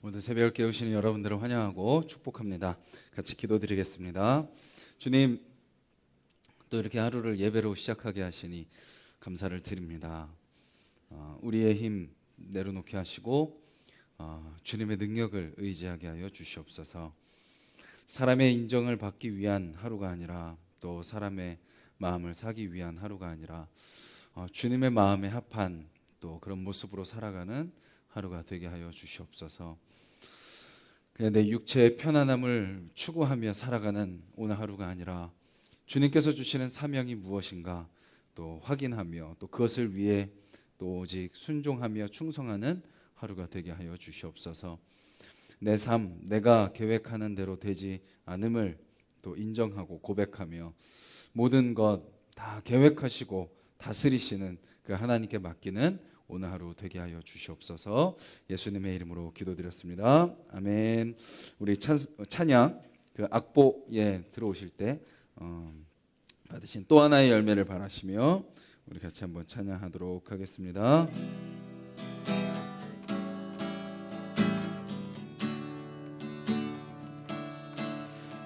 오늘 새벽을 깨우시는 여러분들을 환영하고 축복합니다. 같이 기도드리겠습니다. 주님, 또 이렇게 하루를 예배로 시작하게 하시니 감사를 드립니다. 우리의 힘 내려놓게 하시고 주님의 능력을 의지하게 하여 주시옵소서. 사람의 인정을 받기 위한 하루가 아니라, 또 사람의 마음을 사기 위한 하루가 아니라 주님의 마음에 합한 또 그런 모습으로 살아가는 하루가 되게 하여 주시옵소서. 그냥 내 육체의 편안함을 추구하며 살아가는 오늘 하루가 아니라 주님께서 주시는 사명이 무엇인가 또 확인하며, 또 그것을 위해 또 오직 순종하며 충성하는 하루가 되게 하여 주시옵소서. 내 삶, 내가 계획하는 대로 되지 않음을 또 인정하고 고백하며 모든 것 다 계획하시고 다스리시는 그 하나님께 맡기는 오늘 하루 되게 하여 주시옵소서. 예수님의 이름으로 기도드렸습니다. 아멘. 우리 찬양 그 악보에 들어오실 때 받으신 또 하나의 열매를 바라시며 우리 같이 한번 찬양하도록 하겠습니다.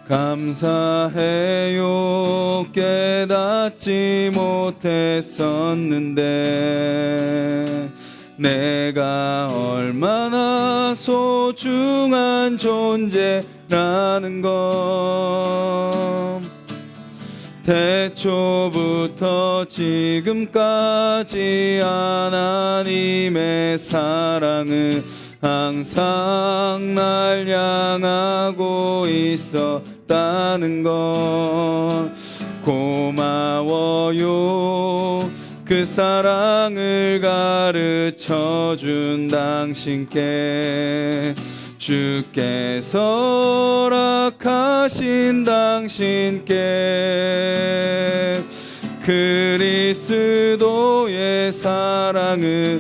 감사해요. 깨닫지 못했었는데 내가 얼마나 소중한 존재라는 것, 태초부터 지금까지 하나님의 사랑은 항상 날 향하고 있었다는 것, 고마워요. 그 사랑을 가르쳐준 당신께, 주께서 허락하신 당신께 그리스도의 사랑으로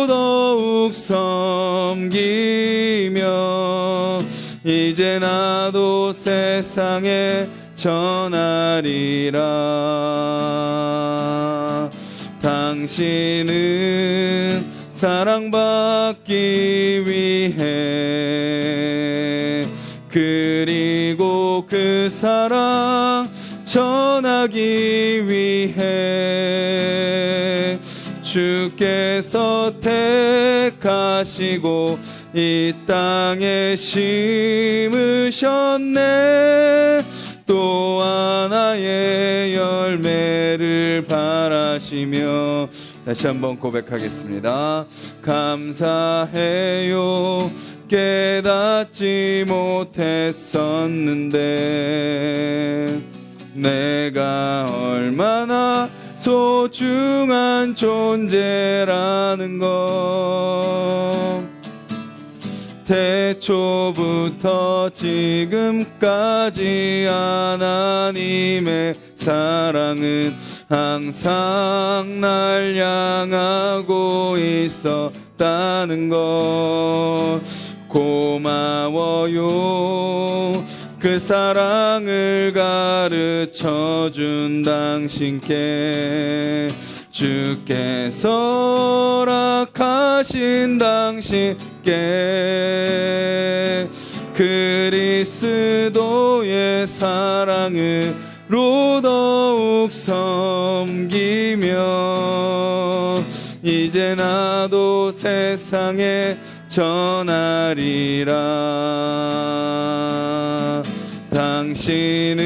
더욱 섬기며 이제 나도 세상에 전하리라. 당신은 사랑받기 위해, 그리고 그 사랑 전하기 위해 주께서 택하시고 이 땅에 심으셨네. 또 하나의 열매를 바라시며 다시 한번 고백하겠습니다. 감사해요. 깨닫지 못했었는데 내가 얼마나 소중한 존재라는 것, 태초부터 지금까지 하나님의 사랑은 항상 날 향하고 있었다는 것, 고마워요. 그 사랑을 가르쳐준 당신께, 주께서 허락하신 당신께 그리스도의 사랑으로 더욱 섬기며 이제 나도 세상에 전하리라. 당신은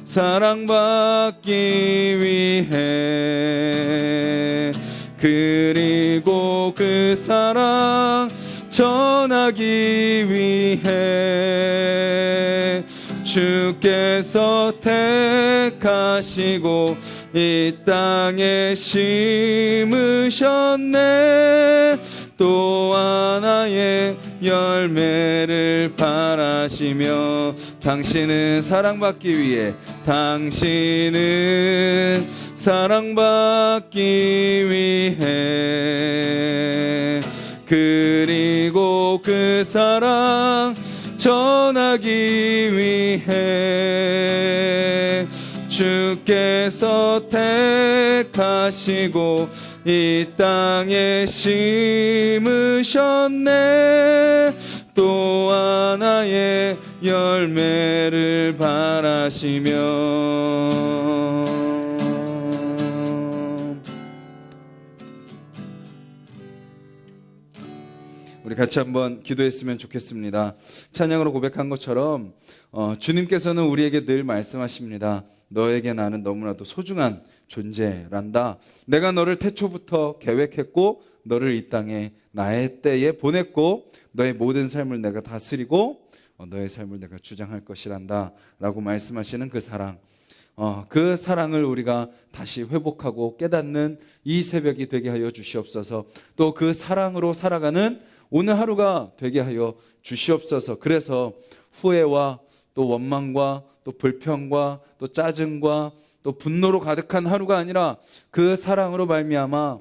사랑받기 위해, 그리고 그 사랑 전하기 위해 주께서 택하시고 이 땅에 심으셨네. 또 하나의 열매를 바라시며 당신은 사랑받기 위해, 당신은 사랑받기 위해, 그리고 그 사랑 전하기 위해 주께서 택하시고 하시고 이 땅에 심으셨네. 또 하나의 열매를 바라시며. 우리 같이 한번 기도했으면 좋겠습니다. 찬양으로 고백한 것처럼 주님께서는 우리에게 늘 말씀하십니다. 너에게 나는 너무나도 소중한 존재란다. 내가 너를 태초부터 계획했고 너를 이 땅에 나의 때에 보냈고 너의 모든 삶을 내가 다스리고 너의 삶을 내가 주장할 것이란다 라고 말씀하시는 그 사랑, 그 사랑을 우리가 다시 회복하고 깨닫는 이 새벽이 되게 하여 주시옵소서. 또 그 사랑으로 살아가는 오늘 하루가 되게 하여 주시옵소서. 그래서 후회와 또 원망과 또 불평과 또 짜증과 또 분노로 가득한 하루가 아니라 그 사랑으로 말미암아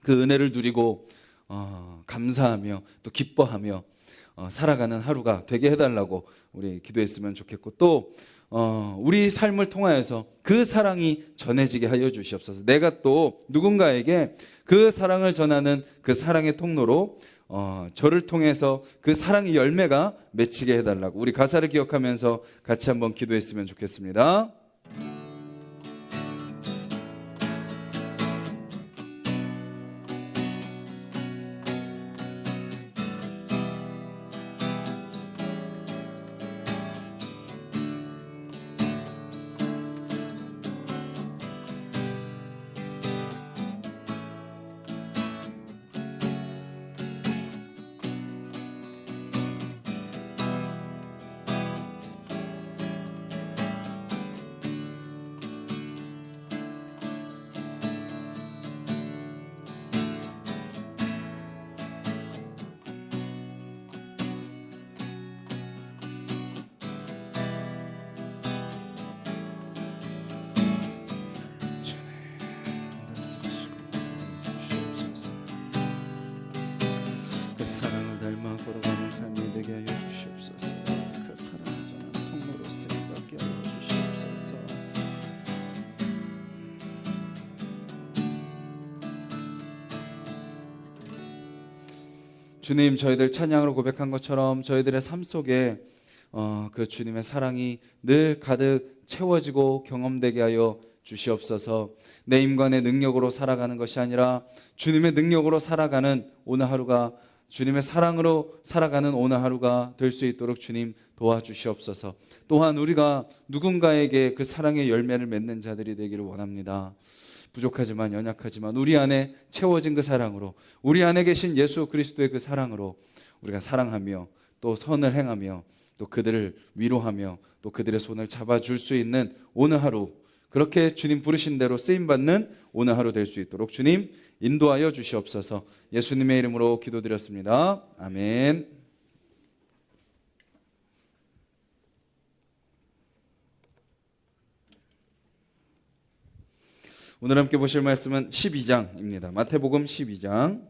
그 은혜를 누리고 감사하며 또 기뻐하며 살아가는 하루가 되게 해달라고 우리 기도했으면 좋겠고, 또 우리 삶을 통하여서 그 사랑이 전해지게 하여 주시옵소서. 내가 또 누군가에게 그 사랑을 전하는 그 사랑의 통로로 저를 통해서 그 사랑의 열매가 맺히게 해달라고 우리 가사를 기억하면서 같이 한번 기도했으면 좋겠습니다. 그 사랑을 닮아 걸어가는 삶이 되게 하여 주시옵소서. 그 사랑을 전하는 통로로 쓰임받게 하여 주시옵소서. 주님, 저희들 찬양으로 고백한 것처럼 저희들의 삶 속에 그 주님의 사랑이 늘 가득 채워지고 경험되게 하여 주시옵소서. 내 인간의 능력으로 살아가는 것이 아니라 주님의 능력으로 살아가는 오늘 하루가, 주님의 사랑으로 살아가는 오늘 하루가 될 수 있도록 주님 도와주시옵소서. 또한 우리가 누군가에게 그 사랑의 열매를 맺는 자들이 되기를 원합니다. 부족하지만 연약하지만 우리 안에 채워진 그 사랑으로, 우리 안에 계신 예수 그리스도의 그 사랑으로 우리가 사랑하며 또 선을 행하며 또 그들을 위로하며 또 그들의 손을 잡아줄 수 있는 오늘 하루, 그렇게 주님 부르신 대로 쓰임받는 오늘 하루 될 수 있도록 주님 인도하여 주시옵소서. 예수님의 이름으로 기도드렸습니다. 아멘. 오늘 함께 보실 말씀은 12장입니다. 마태복음 12장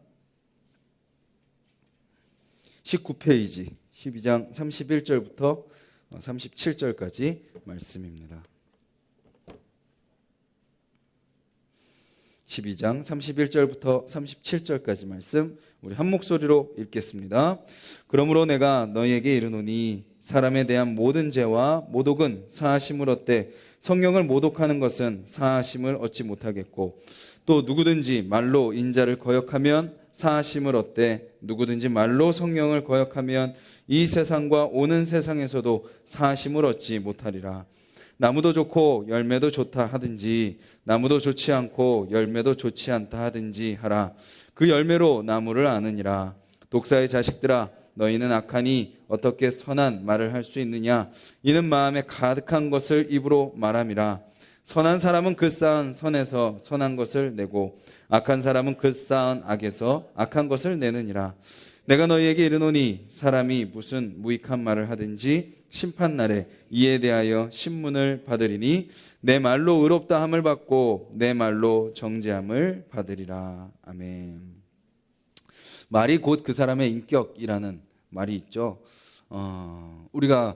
19페이지 12장 31절부터 37절까지 말씀입니다. 12장 31절부터 37절까지 말씀 우리 한 목소리로 읽겠습니다. 그러므로 내가 너희에게 이르노니 사람에 대한 모든 죄와 모독은 사하심을 얻되 성령을 모독하는 것은 사하심을 얻지 못하겠고, 또 누구든지 말로 인자를 거역하면 사하심을 얻되 누구든지 말로 성령을 거역하면 이 세상과 오는 세상에서도 사하심을 얻지 못하리라. 나무도 좋고 열매도 좋다 하든지 나무도 좋지 않고 열매도 좋지 않다 하든지 하라. 그 열매로 나무를 아느니라. 독사의 자식들아, 너희는 악하니 어떻게 선한 말을 할 수 있느냐? 이는 마음에 가득한 것을 입으로 말함이라. 선한 사람은 그 쌓은 선에서 선한 것을 내고 악한 사람은 그 쌓은 악에서 악한 것을 내느니라. 내가 너희에게 이르노니 사람이 무슨 무익한 말을 하든지 심판날에 이에 대하여 신문을 받으리니 내 말로 의롭다 함을 받고 내 말로 정죄함을 받으리라. 아멘. 말이 곧 그 사람의 인격이라는 말이 있죠. 우리가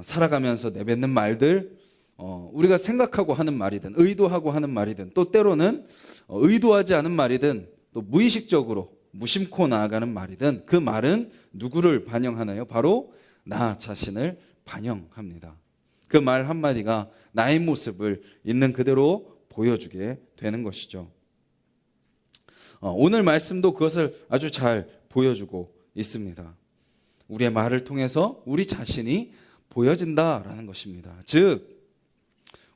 살아가면서 내뱉는 말들, 우리가 생각하고 하는 말이든 의도하고 하는 말이든 또 때로는 의도하지 않은 말이든 또 무의식적으로 무심코 나아가는 말이든 그 말은 누구를 반영하나요? 바로 나 자신을 반영합니다. 그 말 한마디가 나의 모습을 있는 그대로 보여주게 되는 것이죠. 오늘 말씀도 그것을 아주 잘 보여주고 있습니다. 우리의 말을 통해서 우리 자신이 보여진다라는 것입니다. 즉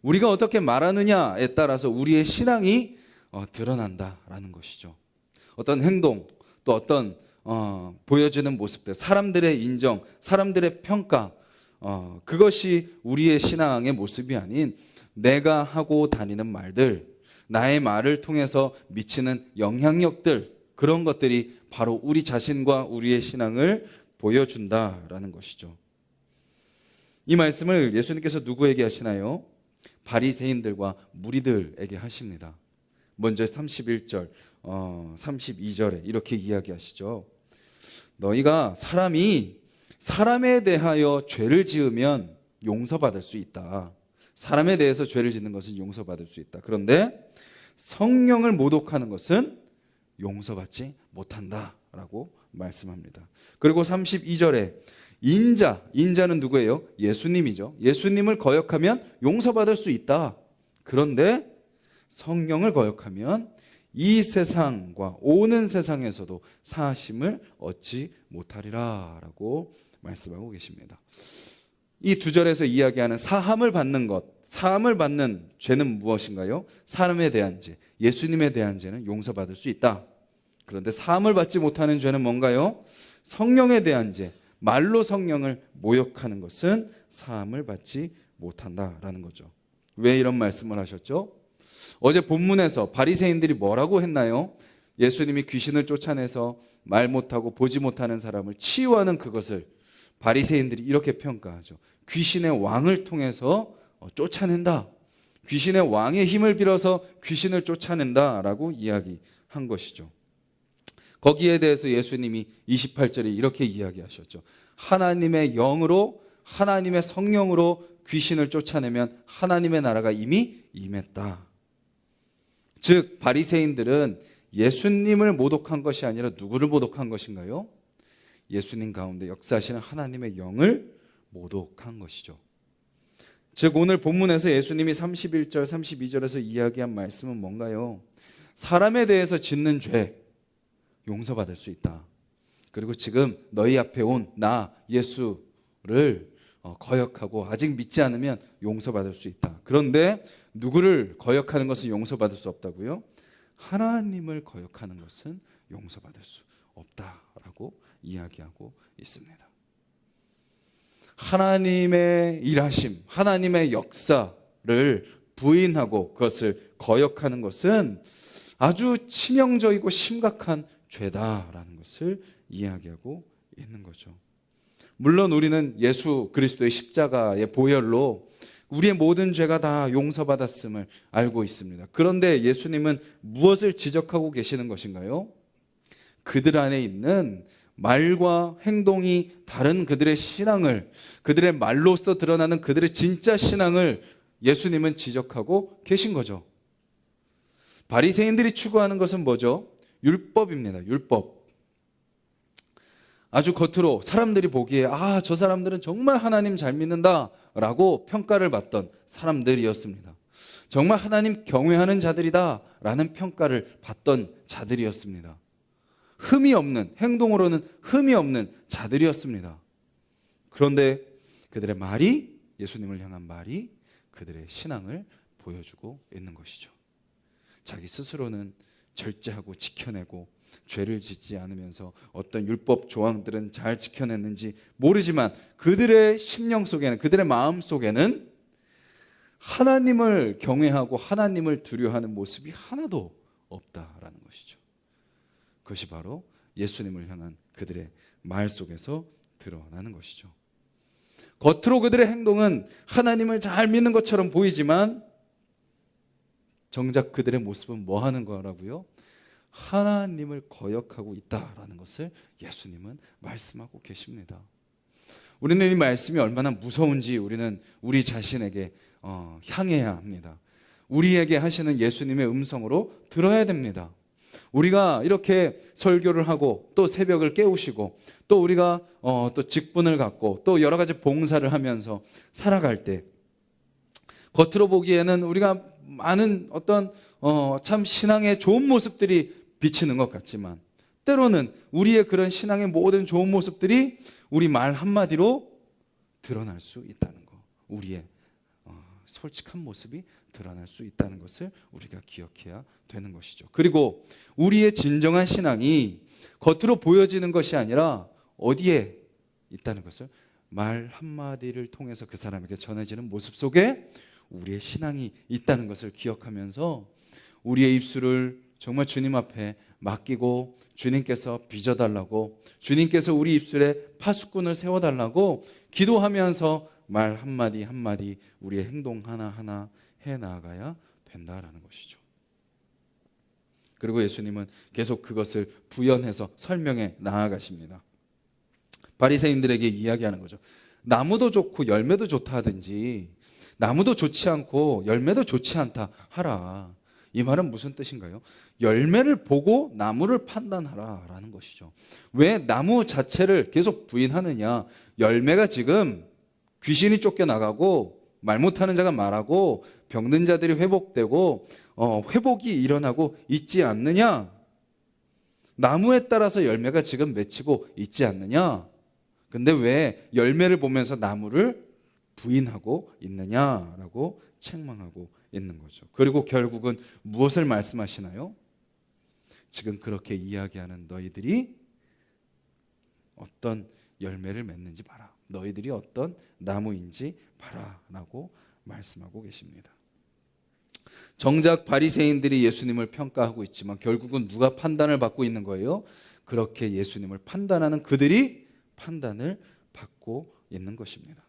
우리가 어떻게 말하느냐에 따라서 우리의 신앙이 드러난다라는 것이죠. 어떤 행동 또 어떤 보여지는 모습들, 사람들의 인정, 사람들의 평가, 그것이 우리의 신앙의 모습이 아닌 내가 하고 다니는 말들, 나의 말을 통해서 미치는 영향력들, 그런 것들이 바로 우리 자신과 우리의 신앙을 보여준다라는 것이죠. 이 말씀을 예수님께서 누구에게 하시나요? 바리새인들과 무리들에게 하십니다. 먼저 31절, 32절에 이렇게 이야기하시죠. 너희가 사람이 사람에 대하여 죄를 지으면 용서받을 수 있다. 사람에 대해서 죄를 짓는 것은 용서받을 수 있다. 그런데 성령을 모독하는 것은 용서받지 못한다라고 말씀합니다. 그리고 32절에 인자는 누구예요? 예수님이죠. 예수님을 거역하면 용서받을 수 있다. 그런데 성령을 거역하면 이 세상과 오는 세상에서도 사하심을 얻지 못하리라 라고 말씀하고 계십니다. 이 두 절에서 이야기하는 사함을 받는 것, 사함을 받는 죄는 무엇인가요? 사람에 대한 죄, 예수님에 대한 죄는 용서받을 수 있다. 그런데 사함을 받지 못하는 죄는 뭔가요? 성령에 대한 죄, 말로 성령을 모욕하는 것은 사함을 받지 못한다라는 거죠. 왜 이런 말씀을 하셨죠? 어제 본문에서 바리새인들이 뭐라고 했나요? 예수님이 귀신을 쫓아내서 말 못하고 보지 못하는 사람을 치유하는 그것을 바리새인들이 이렇게 평가하죠. 귀신의 왕을 통해서 쫓아낸다. 귀신의 왕의 힘을 빌어서 귀신을 쫓아낸다라고 이야기한 것이죠. 거기에 대해서 예수님이 28절에 이렇게 이야기하셨죠. 하나님의 영으로, 하나님의 성령으로 귀신을 쫓아내면 하나님의 나라가 이미 임했다. 즉 바리새인들은 예수님을 모독한 것이 아니라 누구를 모독한 것인가요? 예수님 가운데 역사하시는 하나님의 영을 모독한 것이죠. 즉 오늘 본문에서 예수님이 31절, 32절에서 이야기한 말씀은 뭔가요? 사람에 대해서 짓는 죄 용서받을 수 있다. 그리고 지금 너희 앞에 온 나 예수를 거역하고 아직 믿지 않으면 용서받을 수 있다. 그런데 누구를 거역하는 것은 용서받을 수 없다고요? 하나님을 거역하는 것은 용서받을 수 없다라고 이야기하고 있습니다. 하나님의 일하심, 하나님의 역사를 부인하고 그것을 거역하는 것은 아주 치명적이고 심각한 죄다라는 것을 이야기하고 있는 거죠. 물론 우리는 예수 그리스도의 십자가의 보혈로 우리의 모든 죄가 다 용서받았음을 알고 있습니다. 그런데 예수님은 무엇을 지적하고 계시는 것인가요? 그들 안에 있는 말과 행동이 다른 그들의 신앙을, 그들의 말로써 드러나는 그들의 진짜 신앙을 예수님은 지적하고 계신 거죠. 바리새인들이 추구하는 것은 뭐죠? 율법입니다. 율법. 아주 겉으로 사람들이 보기에 저 사람들은 정말 하나님 잘 믿는다라고 평가를 받던 사람들이었습니다. 정말 하나님 경외하는 자들이다라는 평가를 받던 자들이었습니다. 흠이 없는, 행동으로는 흠이 없는 자들이었습니다. 그런데 그들의 말이, 예수님을 향한 말이 그들의 신앙을 보여주고 있는 것이죠. 자기 스스로는 절제하고 지켜내고 죄를 짓지 않으면서 어떤 율법 조항들은 잘 지켜냈는지 모르지만 그들의 심령 속에는, 그들의 마음 속에는 하나님을 경외하고 하나님을 두려워하는 모습이 하나도 없다라는 것이죠. 그것이 바로 예수님을 향한 그들의 말 속에서 드러나는 것이죠. 겉으로 그들의 행동은 하나님을 잘 믿는 것처럼 보이지만 정작 그들의 모습은 뭐 하는 거라고요? 하나님을 거역하고 있다라는 것을 예수님은 말씀하고 계십니다. 우리는 이 말씀이 얼마나 무서운지 우리는 우리 자신에게 향해야 합니다. 우리에게 하시는 예수님의 음성으로 들어야 됩니다. 우리가 이렇게 설교를 하고 또 새벽을 깨우시고 또 우리가 또 직분을 갖고 또 여러 가지 봉사를 하면서 살아갈 때 겉으로 보기에는 우리가 많은 어떤 참 신앙의 좋은 모습들이 비치는 것 같지만 때로는 우리의 그런 신앙의 모든 좋은 모습들이 우리 말 한마디로 드러날 수 있다는 거, 우리의 솔직한 모습이 드러날 수 있다는 것을 우리가 기억해야 되는 것이죠. 그리고 우리의 진정한 신앙이 겉으로 보여지는 것이 아니라 어디에 있다는 것을 말 한마디를 통해서 그 사람에게 전해지는 모습 속에 우리의 신앙이 있다는 것을 기억하면서 우리의 입술을 정말 주님 앞에 맡기고 주님께서 빚어달라고, 주님께서 우리 입술에 파수꾼을 세워달라고 기도하면서 말 한마디 한마디 우리의 행동 하나하나 해나가야 된다라는 것이죠. 그리고 예수님은 계속 그것을 부연해서 설명해 나아가십니다. 바리새인들에게 이야기하는 거죠. 나무도 좋고 열매도 좋다 하든지 나무도 좋지 않고 열매도 좋지 않다 하라. 이 말은 무슨 뜻인가요? 열매를 보고 나무를 판단하라 라는 것이죠. 왜 나무 자체를 계속 부인하느냐? 열매가 지금 귀신이 쫓겨나가고 말 못하는 자가 말하고 병든 자들이 회복되고 회복이 일어나고 있지 않느냐? 나무에 따라서 열매가 지금 맺히고 있지 않느냐? 근데 왜 열매를 보면서 나무를 부인하고 있느냐라고 책망하고 있는 거죠. 그리고 결국은 무엇을 말씀하시나요? 지금 그렇게 이야기하는 너희들이 어떤 열매를 맺는지 봐라. 너희들이 어떤 나무인지 봐라라고 말씀하고 계십니다. 정작 바리새인들이 예수님을 평가하고 있지만 결국은 누가 판단을 받고 있는 거예요? 그렇게 예수님을 판단하는 그들이 판단을 받고 있는 것입니다.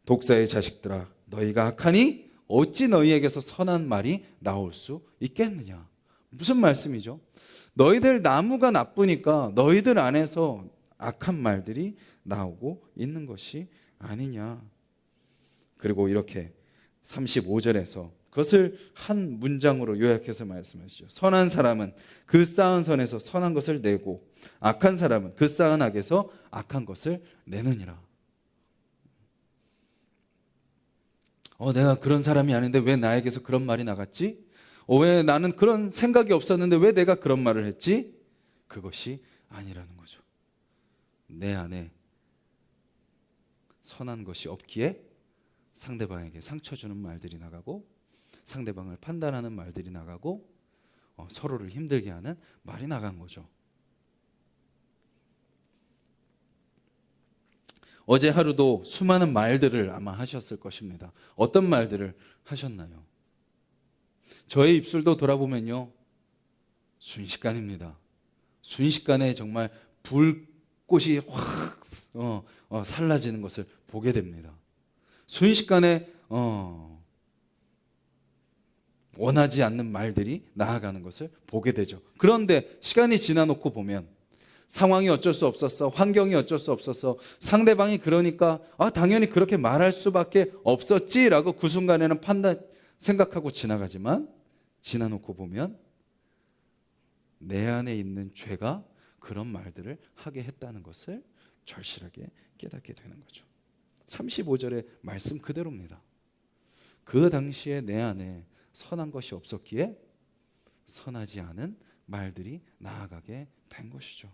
독사의 자식들아, 너희가 악하니 어찌 너희에게서 선한 말이 나올 수 있겠느냐? 무슨 말씀이죠? 너희들 나무가 나쁘니까 너희들 안에서 악한 말들이 나오고 있는 것이 아니냐? 그리고 이렇게 35절에서 그것을 한 문장으로 요약해서 말씀하시죠. 선한 사람은 그 쌓은 선에서 선한 것을 내고 악한 사람은 그 쌓은 악에서 악한 것을 내느니라. 내가 그런 사람이 아닌데 왜 나에게서 그런 말이 나갔지? 왜 나는 그런 생각이 없었는데 왜 내가 그런 말을 했지? 그것이 아니라는 거죠. 내 안에 선한 것이 없기에 상대방에게 상처 주는 말들이 나가고 상대방을 판단하는 말들이 나가고 서로를 힘들게 하는 말이 나간 거죠. 어제 하루도 수많은 말들을 아마 하셨을 것입니다. 어떤 말들을 하셨나요? 저의 입술도 돌아보면요, 순식간입니다. 순식간에 정말 불꽃이 확 살라지는 것을 보게 됩니다. 순식간에 원하지 않는 말들이 나아가는 것을 보게 되죠. 그런데 시간이 지나놓고 보면 상황이 어쩔 수 없었어, 환경이 어쩔 수 없었어, 상대방이 그러니까 당연히 그렇게 말할 수밖에 없었지라고 그 순간에는 생각하고 지나가지만 지나놓고 보면 내 안에 있는 죄가 그런 말들을 하게 했다는 것을 절실하게 깨닫게 되는 거죠. 35절의 말씀 그대로입니다. 그 당시에 내 안에 선한 것이 없었기에 선하지 않은 말들이 나아가게 된 것이죠.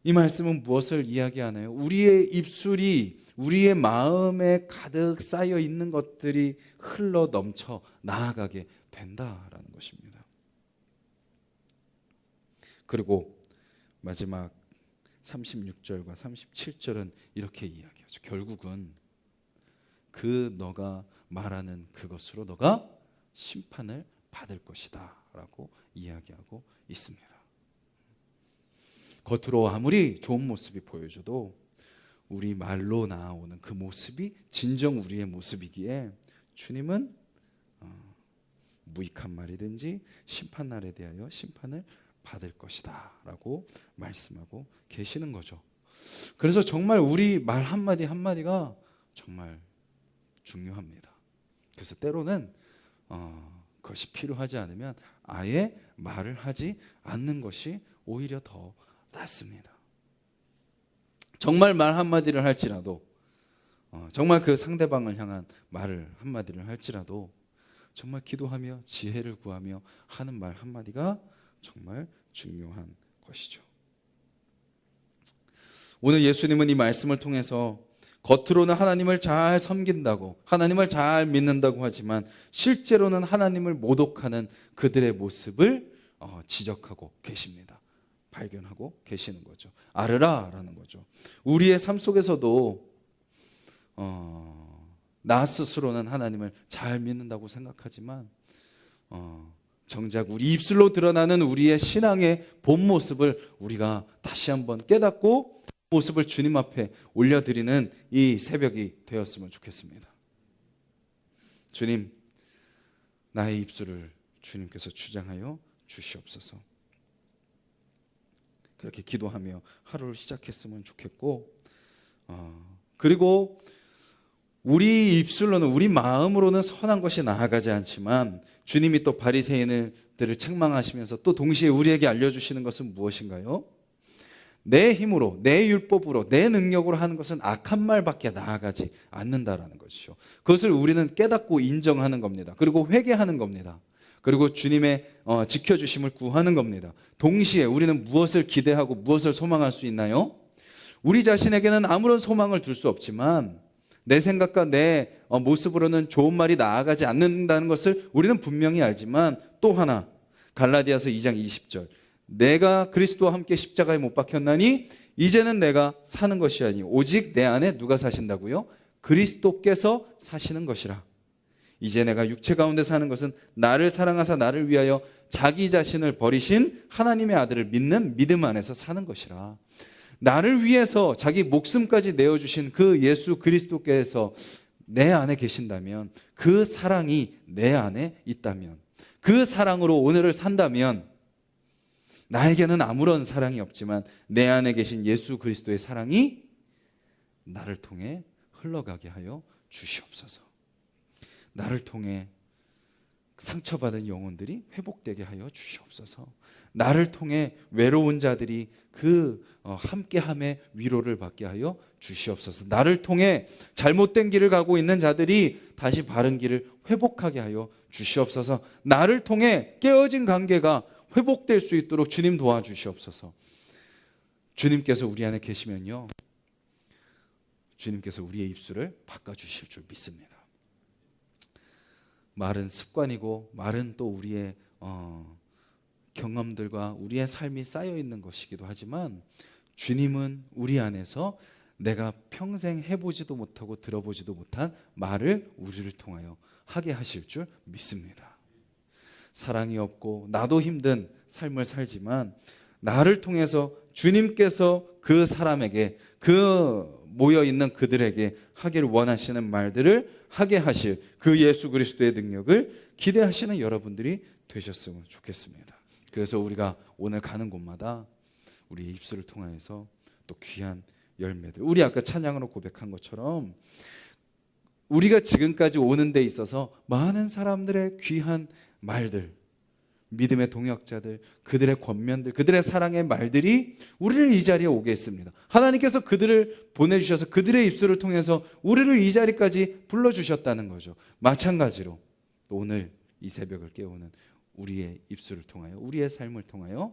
이 말씀은 무엇을 이야기하나요? 우리의 입술이 우리의 마음에 가득 쌓여 있는 것들이 흘러 넘쳐 나아가게 된다라는 것입니다. 그리고 마지막 36절과 37절은 이렇게 이야기하죠. 결국은 그 너가 말하는 그것으로 너가 심판을 받을 것이다 라고 이야기하고 있습니다. 겉으로 아무리 좋은 모습이 보여줘도 우리 말로 나오는 그 모습이 진정 우리의 모습이기에 주님은 무익한 말이든지 심판날에 대하여 심판을 받을 것이다 라고 말씀하고 계시는 거죠. 그래서 정말 우리 말 한마디 한마디가 정말 중요합니다. 그래서 때로는 그것이 필요하지 않으면 아예 말을 하지 않는 것이 오히려 더 낫습니다. 정말 말 한마디를 할지라도, 정말 그 상대방을 향한 말을 한마디를 할지라도 정말 기도하며 지혜를 구하며 하는 말 한마디가 정말 중요한 것이죠. 오늘 예수님은 이 말씀을 통해서 겉으로는 하나님을 잘 섬긴다고, 하나님을 잘 믿는다고 하지만 실제로는 하나님을 모독하는 그들의 모습을 지적하고 계십니다. 발견하고 계시는 거죠. 알으라라는 거죠. 우리의 삶 속에서도 나 스스로는 하나님을 잘 믿는다고 생각하지만 정작 우리 입술로 드러나는 우리의 신앙의 본 모습을 우리가 다시 한번 깨닫고 모습을 주님 앞에 올려드리는 이 새벽이 되었으면 좋겠습니다. 주님, 나의 입술을 주님께서 주장하여 주시옵소서. 그렇게 기도하며 하루를 시작했으면 좋겠고, 그리고 우리 입술로는, 우리 마음으로는 선한 것이 나아가지 않지만 주님이 또 바리새인들을 책망하시면서 또 동시에 우리에게 알려주시는 것은 무엇인가요? 내 힘으로, 내 율법으로, 내 능력으로 하는 것은 악한 말밖에 나아가지 않는다라는 것이죠. 그것을 우리는 깨닫고 인정하는 겁니다. 그리고 회개하는 겁니다. 그리고 주님의 지켜주심을 구하는 겁니다. 동시에 우리는 무엇을 기대하고 무엇을 소망할 수 있나요? 우리 자신에게는 아무런 소망을 둘 수 없지만 내 생각과 내 모습으로는 좋은 말이 나아가지 않는다는 것을 우리는 분명히 알지만, 또 하나 갈라디아서 2장 20절, 내가 그리스도와 함께 십자가에 못 박혔나니 이제는 내가 사는 것이 아니 오직 내 안에 누가 사신다고요? 그리스도께서 사시는 것이라. 이제 내가 육체 가운데 사는 것은 나를 사랑하사 나를 위하여 자기 자신을 버리신 하나님의 아들을 믿는 믿음 안에서 사는 것이라. 나를 위해서 자기 목숨까지 내어주신 그 예수 그리스도께서 내 안에 계신다면, 그 사랑이 내 안에 있다면, 그 사랑으로 오늘을 산다면, 나에게는 아무런 사랑이 없지만 내 안에 계신 예수 그리스도의 사랑이 나를 통해 흘러가게 하여 주시옵소서. 나를 통해 상처받은 영혼들이 회복되게 하여 주시옵소서. 나를 통해 외로운 자들이 그 함께함의 위로를 받게 하여 주시옵소서. 나를 통해 잘못된 길을 가고 있는 자들이 다시 바른 길을 회복하게 하여 주시옵소서. 나를 통해 깨어진 관계가 회복될 수 있도록 주님 도와주시옵소서. 주님께서 우리 안에 계시면요, 주님께서 우리의 입술을 바꿔주실 줄 믿습니다. 말은 습관이고 말은 또 우리의 경험들과 우리의 삶이 쌓여 있는 것이기도 하지만, 주님은 우리 안에서 내가 평생 해보지도 못하고 들어보지도 못한 말을 우리를 통하여 하게 하실 줄 믿습니다. 사랑이 없고 나도 힘든 삶을 살지만 나를 통해서 주님께서 그 사람에게, 그 모여있는 그들에게 하기를 원하시는 말들을 하게 하실 그 예수 그리스도의 능력을 기대하시는 여러분들이 되셨으면 좋겠습니다. 그래서 우리가 오늘 가는 곳마다 우리의 입술을 통하여서 또 귀한 열매들, 우리 아까 찬양으로 고백한 것처럼 우리가 지금까지 오는 데 있어서 많은 사람들의 귀한 말들, 믿음의 동역자들, 그들의 권면들, 그들의 사랑의 말들이 우리를 이 자리에 오게 했습니다. 하나님께서 그들을 보내주셔서 그들의 입술을 통해서 우리를 이 자리까지 불러주셨다는 거죠. 마찬가지로 또 오늘 이 새벽을 깨우는 우리의 입술을 통하여, 우리의 삶을 통하여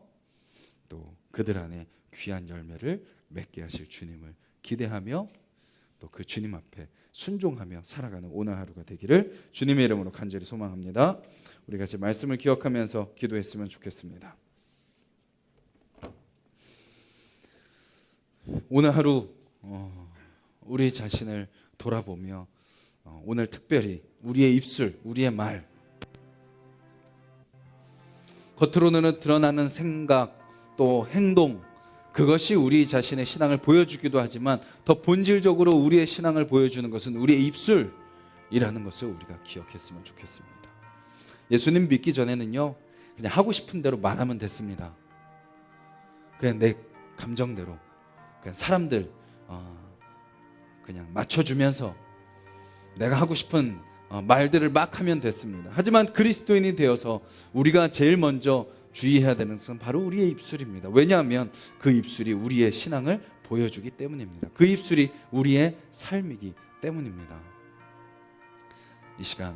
또 그들 안에 귀한 열매를 맺게 하실 주님을 기대하며 또 그 주님 앞에 순종하며 살아가는 오늘 하루가 되기를 주님의 이름으로 간절히 소망합니다. 우리 같이 말씀을 기억하면서 기도했으면 좋겠습니다. 오늘 하루 우리 자신을 돌아보며 오늘 특별히 우리의 입술, 우리의 말, 겉으로는 드러나는 생각 또 행동, 그것이 우리 자신의 신앙을 보여주기도 하지만 더 본질적으로 우리의 신앙을 보여주는 것은 우리의 입술이라는 것을 우리가 기억했으면 좋겠습니다. 예수님 믿기 전에는요, 그냥 하고 싶은 대로 말하면 됐습니다. 그냥 내 감정대로, 사람들 그냥 맞춰주면서 내가 하고 싶은 말들을 막 하면 됐습니다. 하지만 그리스도인이 되어서 우리가 제일 먼저 주의해야 되는 것은 바로 우리의 입술입니다. 왜냐하면 그 입술이 우리의 신앙을 보여주기 때문입니다. 그 입술이 우리의 삶이기 때문입니다. 이 시간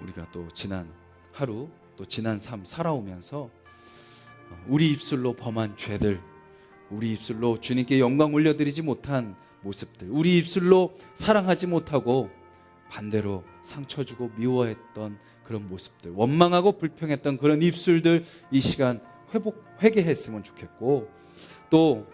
우리가 또 지난 하루 또 지난 삶 살아오면서 우리 입술로 범한 죄들, 우리 입술로 주님께 영광 올려드리지 못한 모습들, 우리 입술로 사랑하지 못하고 반대로 상처 주고 미워했던 그런 모습들, 원망하고 불평했던 그런 입술들 이 시간 회개했으면 좋겠고, 또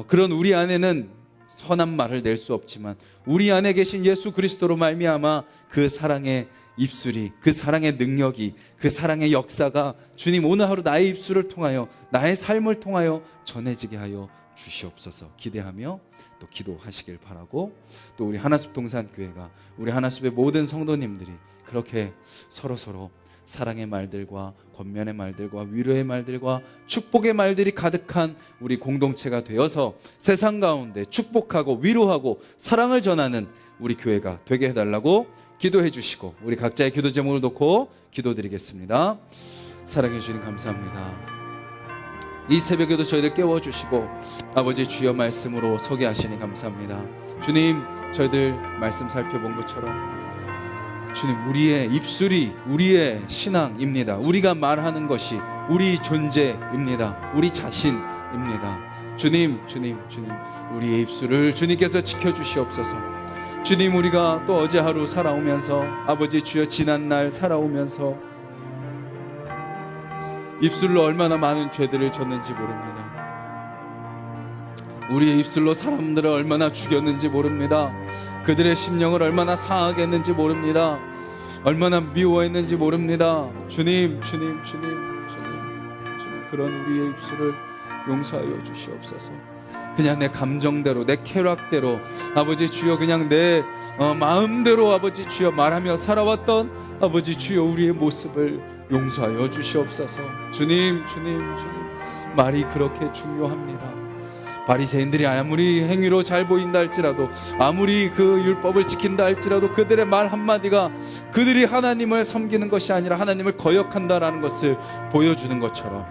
그런 우리 안에는 선한 말을 낼 수 없지만 우리 안에 계신 예수 그리스도로 말미암아 그 사랑의 입술이, 그 사랑의 능력이, 그 사랑의 역사가 주님 오늘 하루 나의 입술을 통하여, 나의 삶을 통하여 전해지게 하여 주시옵소서 기대하며 또 기도하시길 바라고, 또 우리 하나숲 동산교회가, 우리 하나숲의 모든 성도님들이 그렇게 서로서로 사랑의 말들과 권면의 말들과 위로의 말들과 축복의 말들이 가득한 우리 공동체가 되어서 세상 가운데 축복하고 위로하고 사랑을 전하는 우리 교회가 되게 해달라고 기도해 주시고, 우리 각자의 기도 제목을 놓고 기도드리겠습니다. 사랑해 주님 감사합니다. 이 새벽에도 저희들 깨워주시고 아버지 주여 말씀으로 서게 하시니 감사합니다. 주님, 저희들 말씀 살펴본 것처럼 주님, 우리의 입술이 우리의 신앙입니다. 우리가 말하는 것이 우리 존재입니다. 우리 자신입니다. 주님, 우리의 입술을 주님께서 지켜주시옵소서. 주님, 우리가 또 어제 하루 살아오면서 아버지 주여 지난날 살아오면서 입술로 얼마나 많은 죄들을 졌는지 모릅니다. 우리의 입술로 사람들을 얼마나 죽였는지 모릅니다. 그들의 심령을 얼마나 상하게 했는지 모릅니다. 얼마나 미워했는지 모릅니다. 주님, 그런 우리의 입술을 용서하여 주시옵소서. 그냥 내 감정대로, 내 쾌락대로 아버지 주여 그냥 내 마음대로 아버지 주여 말하며 살아왔던 아버지 주여 우리의 모습을 용서하여 주시옵소서. 주님, 말이 그렇게 중요합니다. 바리새인들이 아무리 행위로 잘 보인다 할지라도, 아무리 그 율법을 지킨다 할지라도 그들의 말 한마디가 그들이 하나님을 섬기는 것이 아니라 하나님을 거역한다라는 것을 보여주는 것처럼,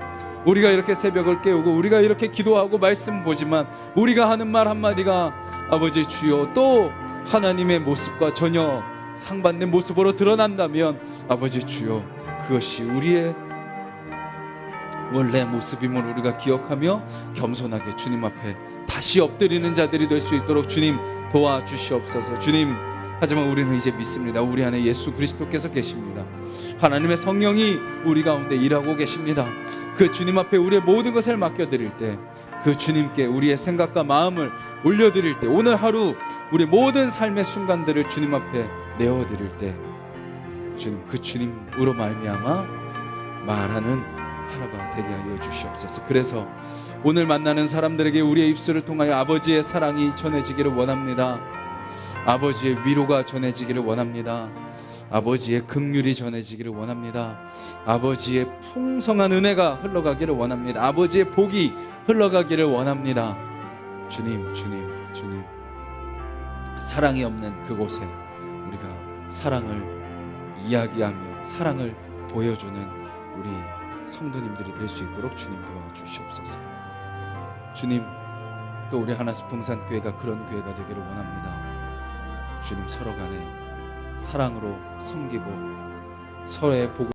우리가 이렇게 새벽을 깨우고 우리가 이렇게 기도하고 말씀 보지만 우리가 하는 말 한마디가 아버지 주여 또 하나님의 모습과 전혀 상반된 모습으로 드러난다면 아버지 주여 그것이 우리의 원래 모습임을 우리가 기억하며 겸손하게 주님 앞에 다시 엎드리는 자들이 될 수 있도록 주님 도와주시옵소서. 주님, 하지만 우리는 이제 믿습니다. 우리 안에 예수 그리스도께서 계십니다. 하나님의 성령이 우리 가운데 일하고 계십니다. 그 주님 앞에 우리의 모든 것을 맡겨드릴 때, 그 주님께 우리의 생각과 마음을 올려드릴 때, 오늘 하루 우리 모든 삶의 순간들을 주님 앞에 내어드릴 때 주님, 그 주님으로 말미암아 말하는 하루가 되게 하여 주시옵소서. 그래서 오늘 만나는 사람들에게 우리의 입술을 통하여 아버지의 사랑이 전해지기를 원합니다. 아버지의 위로가 전해지기를 원합니다. 아버지의 긍휼이 전해지기를 원합니다. 아버지의 풍성한 은혜가 흘러가기를 원합니다. 아버지의 복이 흘러가기를 원합니다. 주님, 사랑이 없는 그곳에 우리가 사랑을 이야기하며 사랑을 보여주는 우리 성도님들이 될 수 있도록 주님 도와주시옵소서. 주님, 또 우리 하나숲 동산교회가 그런 교회가 되기를 원합니다. 주님, 서로 간에 사랑으로 섬기고 서로의 복을